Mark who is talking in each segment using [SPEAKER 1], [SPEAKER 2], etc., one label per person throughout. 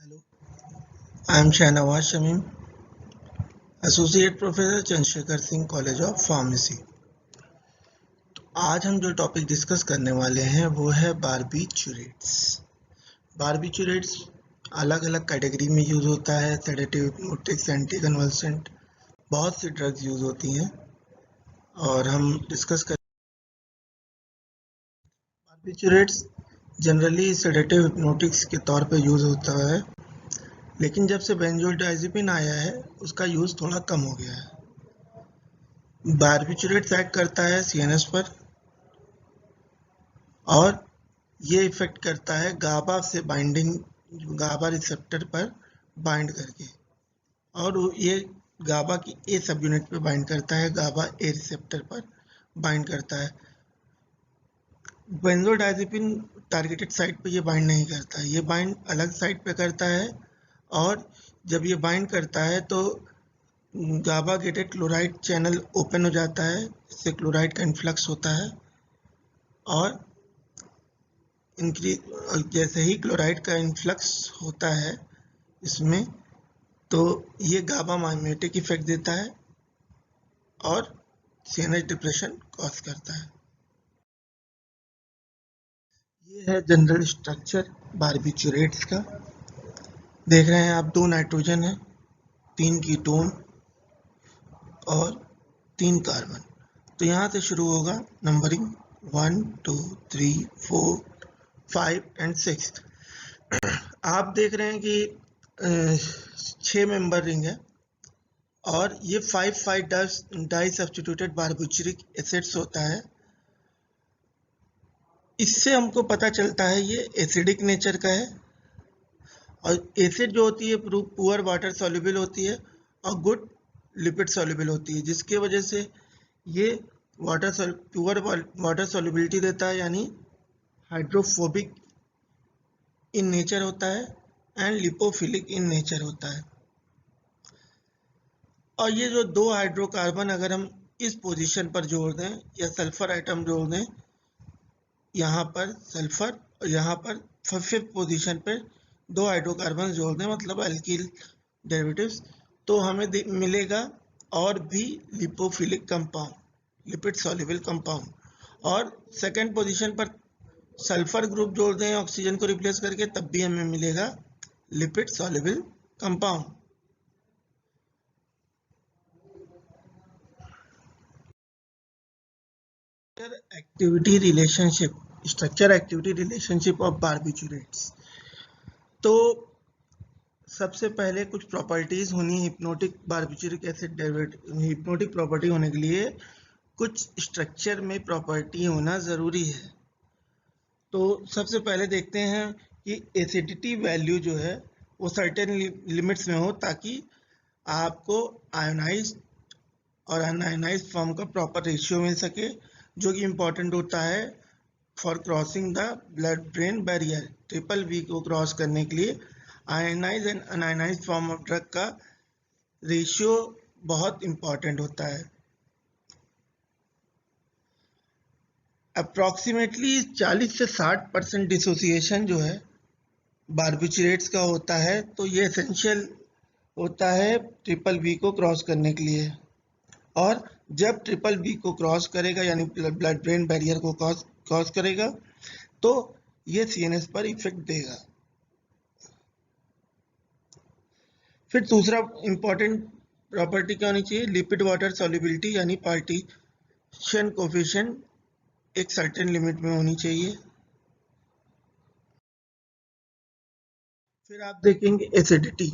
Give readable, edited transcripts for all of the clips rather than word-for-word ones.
[SPEAKER 1] Hello, I am Shahnawaz Shamim, Associate Professor Chandrashekhar Singh college of pharmacy. आज हम जो topic discuss करने वाले हैं वो है बारबीचुरेट्स। बारबीचुरेट्स अलग अलग कैटेगरी में यूज होता है। सेडेटिव, हिप्नोटिक्स, एंटी कन्वल्सेंट, बहुत सी ड्रग्स यूज होती हैं और हम डिस्कस कर। बारबीचुरेट्स जनरली सेडेटिव हिप्नोटिक्स के तौर पे यूज होता है, लेकिन जब से बेंजोडाइज़ेपिन आया है उसका यूज थोड़ा कम हो गया है। बारबीचुरेट्स एक्ट करता है सीएनएस पर और ये इफेक्ट करता है गाबा से बाइंडिंग, गाबा रिसेप्टर पर बाइंड करके, और ये गाबा की ए सब यूनिट पर बाइंड करता है, गाबा ए रिसेप्टर पर बाइंड करता है। बेंजोडाइज़ेपिन टारगेटेड साइट पे ये बाइंड नहीं करता है, ये बाइंड अलग साइट पे करता है, और जब ये बाइंड करता है तो गाबा गेटेड क्लोराइड चैनल ओपन हो जाता है, इससे क्लोराइड का इन्फ्लक्स होता है, और जैसे ही क्लोराइड का इन्फ्लक्स होता है इसमें, तो ये गाबा माइमेटिक इफेक्ट देता है और सीएनएस डिप्रेशन कॉज करता है। ये है जनरल स्ट्रक्चर बारबीचुरेट्स का। देख रहे हैं आप, 2 नाइट्रोजन है, 3 कीटोन और 3 कार्बन। तो यहाँ से शुरू होगा नंबरिंग 1 2 3 4 5 एंड 6। आप देख रहे हैं कि 6 मेंबर रिंग है और ये 5,5 डाई सब्स्टिट्यूटेड बारबीचुरिक एसिड्स होता है। इससे हमको पता चलता है ये एसिडिक नेचर का है, और एसिड जो होती है पुअर वाटर सॉल्युबल होती है और गुड लिपिड सॉल्युबल होती है, जिसके वजह से ये पुअर वाटर सॉल्युबिलिटी देता है, यानी हाइड्रोफोबिक इन नेचर होता है एंड लिपोफिलिक इन नेचर होता है। और ये जो 2 हाइड्रोकार्बन अगर हम इस पोजीशन पर जोड़ दें या सल्फर आइटम जोड़ दें, यहाँ पर सल्फर और यहाँ पर 5th पोजीशन पर 2 हाइड्रोकार्बन जोड़ दें, मतलब एल्किल डेरिवेटिव्स, तो हमें मिलेगा और भी lipophilic compound, lipid soluble compound. और सेकंड पोजीशन पर सल्फर ग्रुप जोड़ दें ऑक्सीजन को रिप्लेस करके, तब भी हमें मिलेगा lipid soluble compound. Structure activity relationship of barbiturates. तो सबसे पहले कुछ प्रॉपर्टीज होनी है hypnotic barbituric acid derivative. Hypnotic property होने के लिए कुछ स्ट्रक्चर में प्रॉपर्टी होना जरूरी है। तो सबसे पहले देखते हैं कि एसिडिटी वैल्यू जो है वो सर्टेन लिमिट्स में हो, ताकि आपको आयोनाइज और अनआयोनाइज फॉर्म का प्रॉपर रेशियो मिल सके, जो कि इम्पोर्टेंट होता है for crossing the blood brain barrier. Triple B को क्रॉस करने के लिए ionise and unionise form of drug का रेशियो बहुत इम्पोर्टेंट होता है। अप्रॉक्सीमेटली 40 से 60% डिसोसिएशन जो है बारबीचुरेट्स का होता है, तो ये एसेंशियल होता है ट्रिपल बी को क्रॉस करने के लिए। और जब ट्रिपल बी को क्रॉस करेगा, यानी ब्लड ब्रेन बैरियर को क्रॉस करेगा, तो ये सीएनएस पर इफेक्ट देगा। फिर दूसरा इंपॉर्टेंट प्रॉपर्टी क्या होनी चाहिए, लिपिड वाटर सॉल्युबिलिटी, यानी पार्टीशन कोफिशिएंट एक सर्टेन लिमिट में होनी चाहिए। फिर आप देखेंगे एसिडिटी।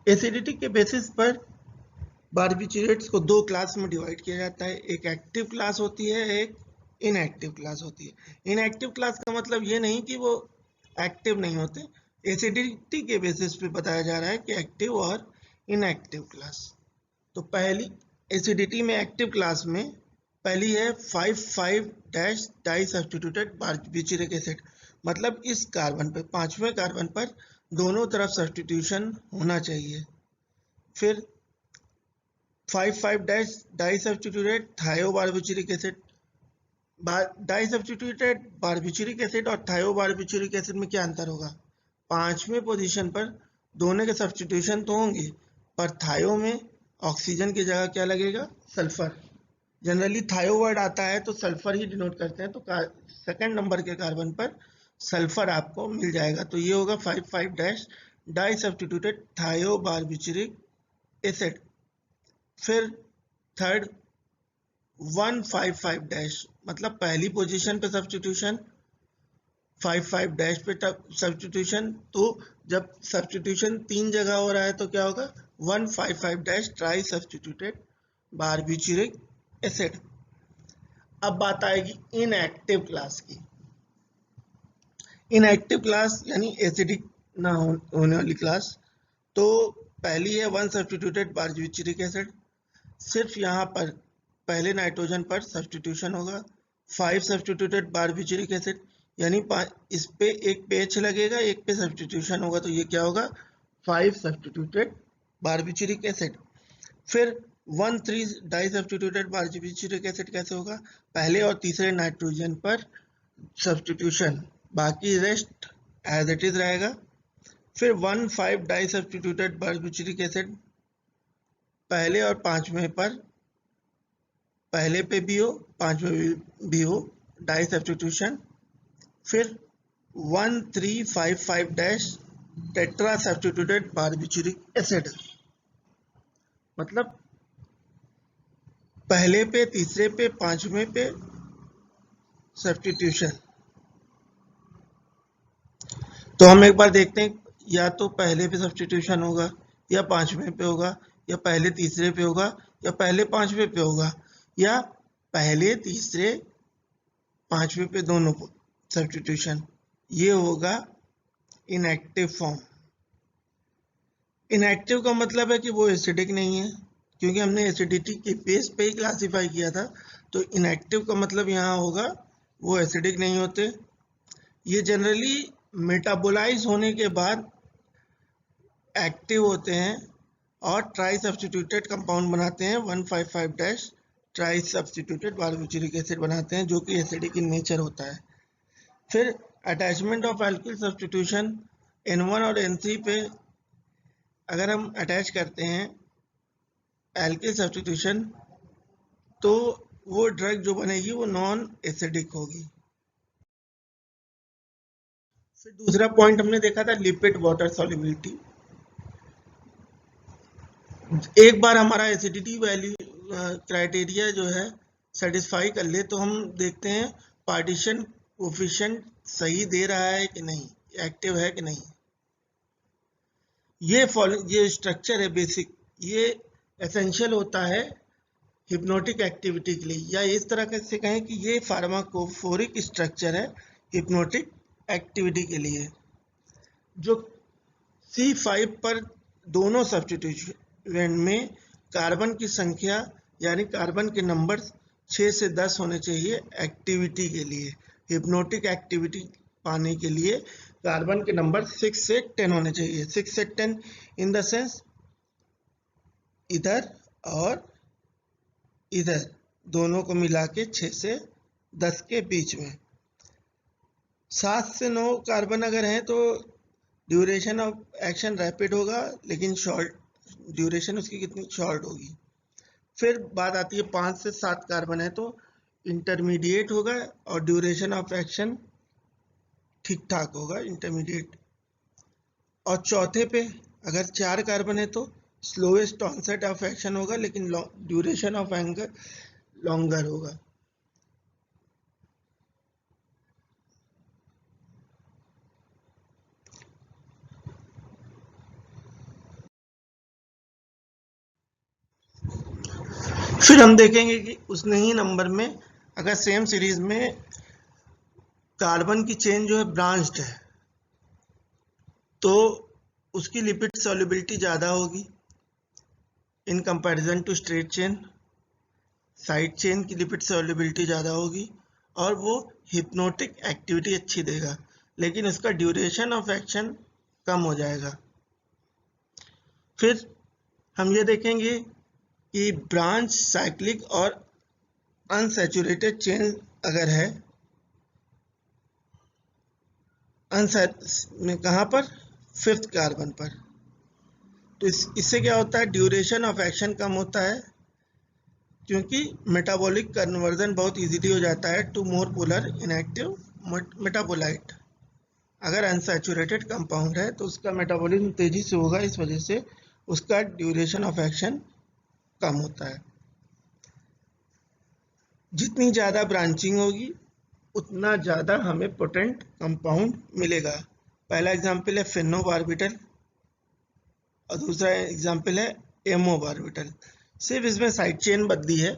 [SPEAKER 1] एसिडिटी के बेसिस पर बारबीचुरेट्स को 2 क्लास में डिवाइड किया जाता है। एक एक्टिव क्लास होती है, एक इनएक्टिव क्लास होती है। इनएक्टिव क्लास का मतलब ये नहीं कि वो एक्टिव नहीं होते, एसिडिटी के बेसिस पे बताया जा रहा है कि एक्टिव और इनएक्टिव क्लास। तो पहली एसिडिटी में एक्टिव क्लास में पहली है 5,5 डाई सब्स्टिट्यूटेड बारबीचुरिक एसिड, मतलब इस कार्बन पर, 5वें कार्बन पर दोनों तरफ सब्स्टिट्यूशन होना चाहिए। फिर 5,5 di substituted thiobarbituric acid. Di substituted barbituric acid और थायोबारबीचुरिक एसिड में क्या अंतर होगा, 5वें पोजीशन पर दोनों के सब्स्टिट्यूशन तो होंगे, पर थायो में ऑक्सीजन की जगह क्या लगेगा, सल्फर। जनरली थायो वर्ड आता है तो सल्फर ही डिनोट करते हैं, तो सेकंड नंबर के कार्बन पर सल्फर आपको मिल जाएगा। तो ये होगा 5,5- डाई सब्स्टिट्यूटेड थायो बारबिचुरिक एसिड। फिर थर्ड 155- मतलब पहली पोजीशन पे सब्स्टिट्यूशन, 55- पे सब्स्टिट्यूशन। तो जब सब्स्टिट्यूशन 3 जगह हो रहा है तो क्या होगा, 155- ट्राई सब्स्टिट्यूटेड बारबिचुरिक एसिड। अब बात आएगी इनएक्टिव क्लास की। इनएक्टिव क्लास यानी एसिडिक ना होने वाली क्लास। तो पहली है 1 सब्स्टिट्यूटेड बारबिचुरिक एसिड। सिर्फ यहाँ पर पहले नाइट्रोजन पर सब्स्टिट्यूशन होगा। 5 सब्स्टिट्यूटेड बारबिचुरिक एसिड, यानी इस पे एक पे H लगेगा, एक पे सब्स्टिट्यूशन होगा, तो ये क्या होगा, 5 सब्स्टिट्यूटेड बारबिचुरिक एसिड। फिर 1,3 डाई सब्स्टिट्यूटेड बारबिचुरिक एसिड कैसे होगा, पहले और तीसरे नाइट्रोजन पर सब्स्टिट्यूशन, बाकी रेस्ट एज इट इज रहेगा। फिर 1,5 डाई सब्स्टिट्यूटेड बारबिचुरिक एसिड, पहले और पांचवें पर, पहले पे भी हो पांचवें भी हो, डाई सब्स्टिट्यूशन। फिर 1,355- टेट्रा सब्स्टिट्यूटेड बारबिचुरिक एसिड, मतलब पहले पे, तीसरे पे, पांचवें पे सब्स्टिट्यूशन। तो हम एक बार देखते हैं, या तो पहले पे सब्स्टिट्यूशन होगा, या पांचवें पे होगा, या पहले तीसरे पे होगा, या पहले पांचवें पे होगा, या पहले तीसरे पांचवें पे दोनों सब्स्टिट्यूशन। ये होगा इनएक्टिव फॉर्म। इनएक्टिव का मतलब है कि वो एसिडिक नहीं है, क्योंकि हमने एसिडिटी के बेस पे ही क्लासिफाई किया था। तो इनएक्टिव का मतलब यहाँ होगा वो एसिडिक नहीं होते। ये जनरली मेटाबोलाइज होने के बाद एक्टिव होते हैं और ट्राई सब्स्टिट्यूटेड कंपाउंड बनाते हैं, 155- ट्राई सब्स्टिट्यूटेड बारबिचुरिक एसिड बनाते हैं, जो कि एसिडिक इन नेचर होता है। फिर attachment of alkyl substitution, N1 और N3 पे अगर हम अटैच करते हैं एल्किल सब्स्टिट्यूशन, तो वो ड्रग जो बनेगी वो नॉन एसिडिक होगी। फिर दूसरा पॉइंट हमने देखा था लिपिड वाटर सॉल्युबिलिटी। एक बार हमारा एसिडिटी वैल्यू क्राइटेरिया जो है सेटिस्फाई कर ले, तो हम देखते हैं पार्टीशन कोफिशिएंट सही दे रहा है कि नहीं, एक्टिव है कि नहीं। ये स्ट्रक्चर है बेसिक, ये एसेंशियल होता है हिप्नोटिक एक्टिविटी के लिए, या इस तरह से कहें कि ये फार्माकोफोरिक स्ट्रक्चर है हिप्नोटिक एक्टिविटी के लिए। जो C5 पर दोनों सब्स्टिट्यूएंट में कार्बन की संख्या यानी कार्बन के नंबर 6 से 10 होने चाहिए एक्टिविटी के लिए। हिप्नोटिक एक्टिविटी पाने के लिए कार्बन के नंबर 6 से 10 होने चाहिए। 6 से 10 इन द सेंस इधर और इधर दोनों को मिला के 6 से 10 के बीच में। 7 से 9 कार्बन अगर हैं तो ड्यूरेशन ऑफ एक्शन रैपिड होगा, लेकिन शॉर्ट ड्यूरेशन उसकी कितनी शॉर्ट होगी। फिर बात आती है 5 से 7 कार्बन है तो इंटरमीडिएट होगा और ड्यूरेशन ऑफ एक्शन ठीक ठाक होगा, इंटरमीडिएट। और चौथे पे अगर 4 कार्बन है तो स्लोएस्ट ऑनसेट ऑफ एक्शन होगा, लेकिन ड्यूरेशन ऑफ एंगर लॉन्गर होगा। फिर हम देखेंगे कि उसने ही नंबर में अगर सेम सीरीज में कार्बन की चेन जो है ब्रांच्ड है तो उसकी लिपिड सॉल्युबिलिटी ज़्यादा होगी in comparison to straight chain. Side chain की लिपिड सॉल्युबिलिटी ज़्यादा होगी और वो हिप्नोटिक एक्टिविटी अच्छी देगा, लेकिन उसका ड्यूरेशन ऑफ एक्शन कम हो जाएगा। फिर हम ये देखेंगे कि ब्रांच साइक्लिक और अनसैचुरेटेड चेन अगर है, में कहाँ पर, 5th कार्बन पर, तो इससे क्या होता है, ड्यूरेशन ऑफ एक्शन कम होता है, क्योंकि मेटाबॉलिक कन्वर्जन बहुत इजीली हो जाता है to more polar inactive metabolite. अगर अनसैचुरेटेड कंपाउंड है तो उसका मेटाबॉलिज्म तेजी से होगा, इस वजह से उसका ड्यूरेशन ऑफ एक्शन कम होता है। जितनी ज़्यादा ब्रांचिंग होगी उतना ज़्यादा हमें पोटेंट कंपाउंड मिलेगा। पहला एग्जांपल है फेनोबार्बिटल और दूसरा एग्जांपल है एमोबार्बिटल। सिर्फ इसमें साइड चेन बदली है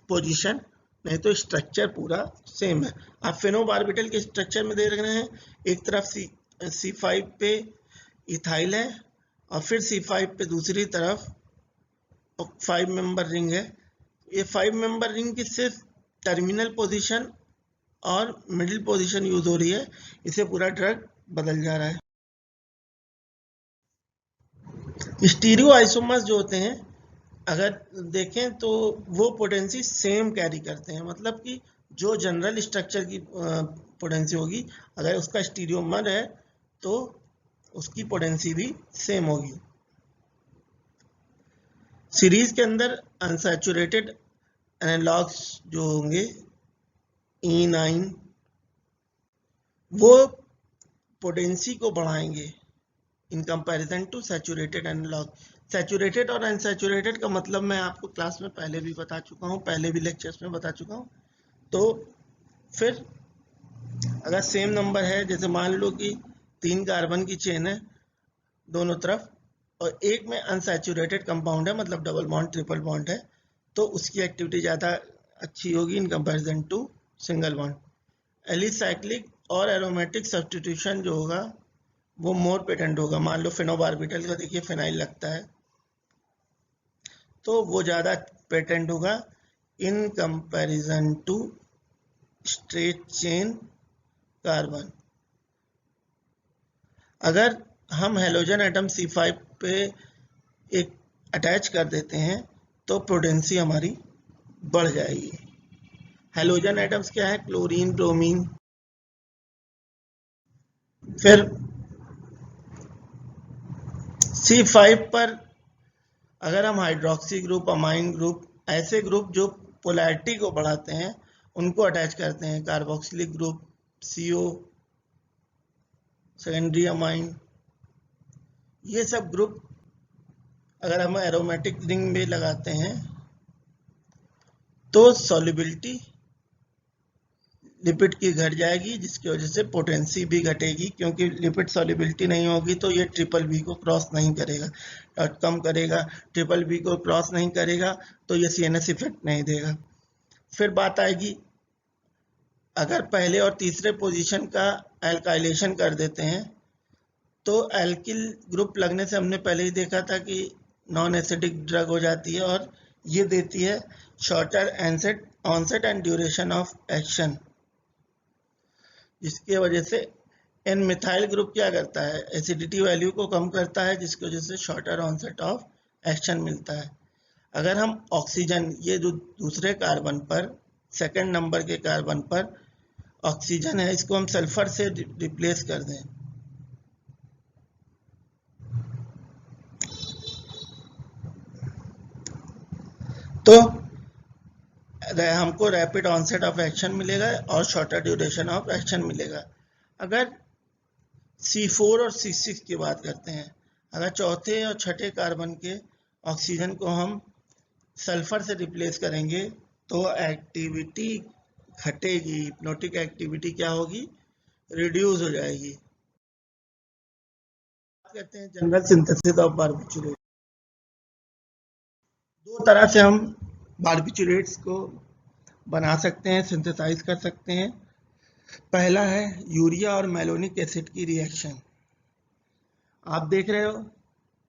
[SPEAKER 1] पोजीशन, नहीं तो स्ट्रक्चर पूरा सेम है। आप फेनोबार्बिटल के स्ट्रक्चर में देख रहे हैं, एक तरफ C5 पे इथाइल है और फिर C5 पे दूसरी तरफ 5 मेंबर रिंग है। ये 5 मेंबर रिंग की सिर्फ टर्मिनल पोजीशन और मिडिल पोजीशन यूज हो रही है, इसे पूरा ड्रग बदल जा रहा है। स्टीरियो आइसोमर्स जो होते हैं अगर देखें तो वो पोटेंसी सेम कैरी करते हैं, मतलब कि जो जनरल स्ट्रक्चर की पोटेंसी होगी, अगर उसका स्टीरियोमर है तो उसकी पोटेंसी भी सेम होगी। सीरीज के अंदर अनसैचुरेटेड एनालॉग्स जो होंगे E9, वो पोटेंसी को बढ़ाएंगे in comparison to saturated analogue. Saturated और अनसैचुरेटेड का मतलब मैं आपको क्लास में पहले भी बता चुका हूँ, पहले भी लेक्चर्स में बता चुका हूँ। तो फिर अगर सेम नंबर है, जैसे मान लो कि 3 कार्बन की चेन है दोनों तरफ और एक में अनसैचुरेटेड कंपाउंड है, मतलब डबल बॉन्ड ट्रिपल बॉन्ड है, तो उसकी एक्टिविटी ज़्यादा अच्छी होगी in comparison to single bond. Alicyclic और एरोमेटिक सब्स्टिट्यूशन जो होगा वो मोर पेटेंट होगा। मान लो फेनोबार्बिटल का देखिए फिनाइल लगता है तो वो ज़्यादा पेटेंट होगा in comparison to straight chain carbon. अगर हम हेलोजन एटम C5 पे एक अटैच कर देते हैं तो पोटेंसी हमारी बढ़ जाएगी। हेलोजन एटम्स क्या है, क्लोरीन, ब्रोमीन। फिर C5 पर अगर हम हाइड्रोक्सी ग्रुप, अमाइन ग्रुप, ऐसे ग्रुप जो पोलैरिटी को बढ़ाते हैं उनको अटैच करते हैं, carboxylic group, CO, secondary amine, ये सब ग्रुप अगर हम एरोमेटिक रिंग में लगाते हैं तो सॉल्युबिलिटी लिपिड की घट जाएगी, जिसकी वजह से पोटेंसी भी घटेगी, क्योंकि लिपिड सॉल्युबिलिटी नहीं होगी तो ये ट्रिपल बी को क्रॉस नहीं करेगा और कम करेगा। ट्रिपल बी को क्रॉस नहीं करेगा तो ये CNS इफेक्ट नहीं देगा। फिर बात आएगी, अगर पहले और तीसरे पोजीशन का एल्काइलेशन कर देते हैं तो एल्किल ग्रुप लगने से हमने पहले ही देखा था कि नॉन एसिडिक ड्रग हो जाती है और ये देती है shorter onset and duration of action, जिसकी वजह से एन मिथाइल ग्रुप क्या करता है, एसिडिटी वैल्यू को कम करता है, जिसकी वजह से शॉर्टर ऑनसेट ऑफ एक्शन मिलता है। अगर हम ऑक्सीजन, ये जो दूसरे कार्बन पर, सेकंड नंबर के कार्बन पर ऑक्सीजन है, इसको हम सल्फर से रिप्लेस कर दें तो हमको रैपिड ऑनसेट ऑफ एक्शन मिलेगा और शॉर्टर ड्यूरेशन ऑफ एक्शन मिलेगा। अगर C4 और C6 की बात करते हैं, अगर चौथे और छठे कार्बन के ऑक्सीजन को हम सल्फर से रिप्लेस करेंगे तो एक्टिविटी घटेगी, हिप्नोटिक एक्टिविटी क्या होगी, रिड्यूस हो जाएगी। बात करते हैं जनरल सिंथेसिस ऑफ बारबिचुरेट। दो तरह से हम बारबिचुरेट्स को बना सकते हैं, सिंथेसाइज कर सकते हैं। पहला है यूरिया और मेलोनिक एसिड की रिएक्शन। आप देख रहे हो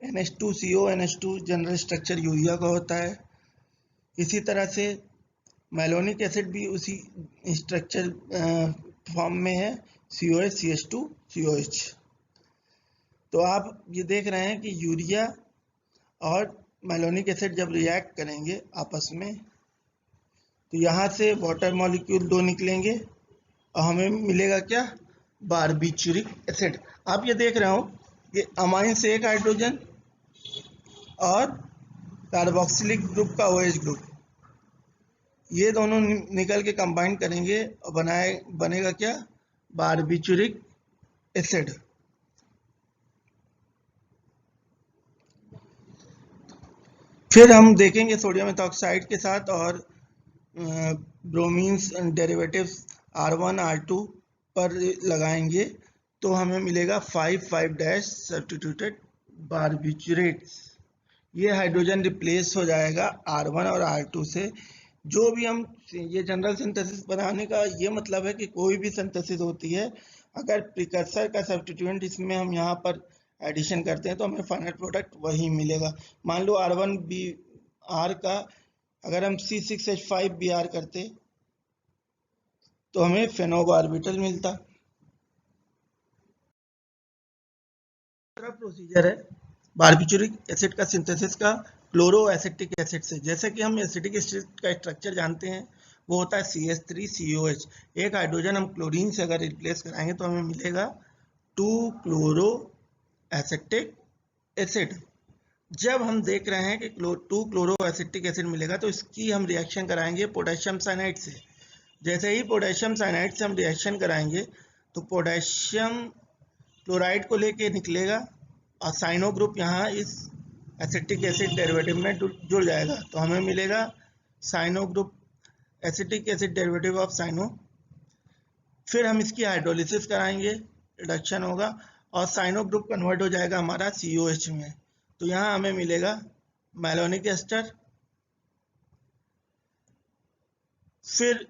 [SPEAKER 1] NH2CO NH2 general structure urea का होता है, इसी तरह से मेलोनिक एसिड भी उसी स्ट्रक्चर फॉर्म में है, COH CH2 COH। तो आप ये देख रहे हैं कि यूरिया और मेलोनिक एसिड जब रिएक्ट करेंगे आपस में तो यहाँ से वाटर मॉलिक्यूल 2 निकलेंगे और हमें मिलेगा क्या, बारबिचुरिक एसिड। आप ये देख रहे हो कि अमाइन से एक हाइड्रोजन और कार्बोक्सिलिक ग्रुप का OH ग्रुप, ये दोनों निकल के कंबाइन करेंगे और बनेगा क्या, बारबिचुरिक एसिड। फिर हम देखेंगे सोडियम एथॉक्साइड के साथ और ब्रोमीन्स डेरिवेटिव्स R1 R2 पर लगाएंगे तो हमें मिलेगा 5,5- सब्स्टिट्यूटेड बारबिचुरेट्स। ये हाइड्रोजन रिप्लेस हो जाएगा R1 और R2 से। जो भी हम ये जनरल सिंथेसिस बनाने का ये मतलब है कि कोई भी सिंथेसिस होती है, अगर प्रिकर्सर का सब्स्टिट्यूएंट इसमें हम यहाँ पर एडिशन करते हैं तो हमें फाइनल प्रोडक्ट वही मिलेगा। मान लो R1BR का अगर हम C6H5Br करते तो हमें फेनोबारबिटल मिलता। प्रोसीजर है बारबिचुरिक एसिड का सिंथेसिस का क्लोरो एसिटिक एसिड से। जैसे कि हम एसिटिक एसिड का स्ट्रक्चर जानते हैं, वो होता है CH3COH। एक हाइड्रोजन हम क्लोरीन से अगर रिप्लेस कराएंगे तो हमें मिलेगा 2 क्लोरो एसिटिक एसिड। जब हम देख रहे हैं कि 2 क्लोरो एसिटिक एसिड मिलेगा तो इसकी हम रिएक्शन कराएंगे पोटेशियम साइनाइड से। जैसे ही पोटेशियम साइनाइड से हम रिएक्शन कराएंगे तो पोटेशियम क्लोराइड को लेके निकलेगा और साइनो ग्रुप यहाँ इस एसिटिक एसिड डेरिवेटिव में जुड़ जाएगा, तो हमें मिलेगा cyano group, acetic acid derivative of cyano. फिर हम इसकी हाइड्रोलिसिस कराएंगे, रिडक्शन होगा और साइनो ग्रुप कन्वर्ट हो जाएगा हमारा COH में। तो यहाँ हमें मिलेगा मैलोनिक एस्टर। फिर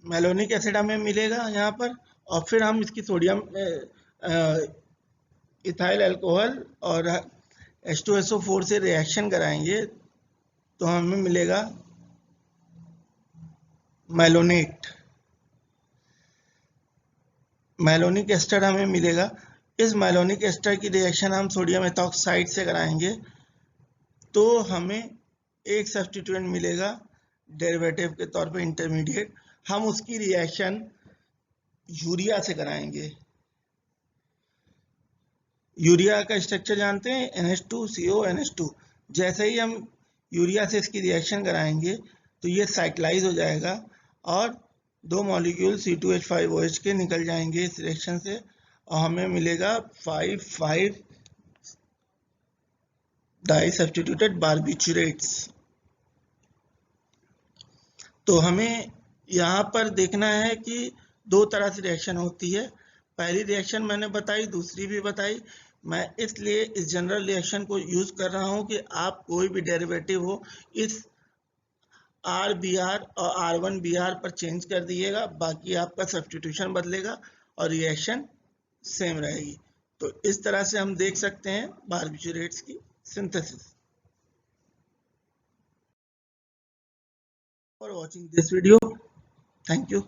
[SPEAKER 1] मैलोनिक एसिड हमें मिलेगा यहाँ पर, और फिर हम इसकी सोडियम इथाइल अल्कोहल और H2SO4 से रिएक्शन कराएंगे तो हमें मिलेगा मैलोनेट, मैलोनिक एस्टर हमें मिलेगा। इस मैलोनिक एस्टर की रिएक्शन हम सोडियम एथॉक्साइड से कराएंगे तो हमें एक सब्स्टिट्यूएंट मिलेगा डेरिवेटिव के तौर पे इंटरमीडिएट। हम उसकी रिएक्शन यूरिया से कराएंगे। यूरिया का स्ट्रक्चर जानते हैं, NH2CO NH2। जैसे ही हम यूरिया से इसकी रिएक्शन कराएंगे तो ये साइक्लाइज हो जाएगा और 2 मॉलिक्यूल C2H5OH के निकल जाएंगे इस रिएक्शन से और हमें मिलेगा 5,5 डाई सब्स्टिट्यूटेड बारबिचुरेट्स। तो हमें यहाँ पर देखना है कि 2 तरह से रिएक्शन होती है। पहली रिएक्शन मैंने बताई, दूसरी भी बताई। मैं इसलिए इस जनरल रिएक्शन को यूज कर रहा हूँ कि आप कोई भी डेरिवेटिव हो इस RBr और R1Br पर चेंज कर दिएगा, बाकी आपका सब्स्टिट्यूशन बदलेगा और रिएक्शन सेम रहेगी। तो इस तरह से हम देख सकते हैं बारबिचुरेट्स की synthesis. For watching this video, thank you.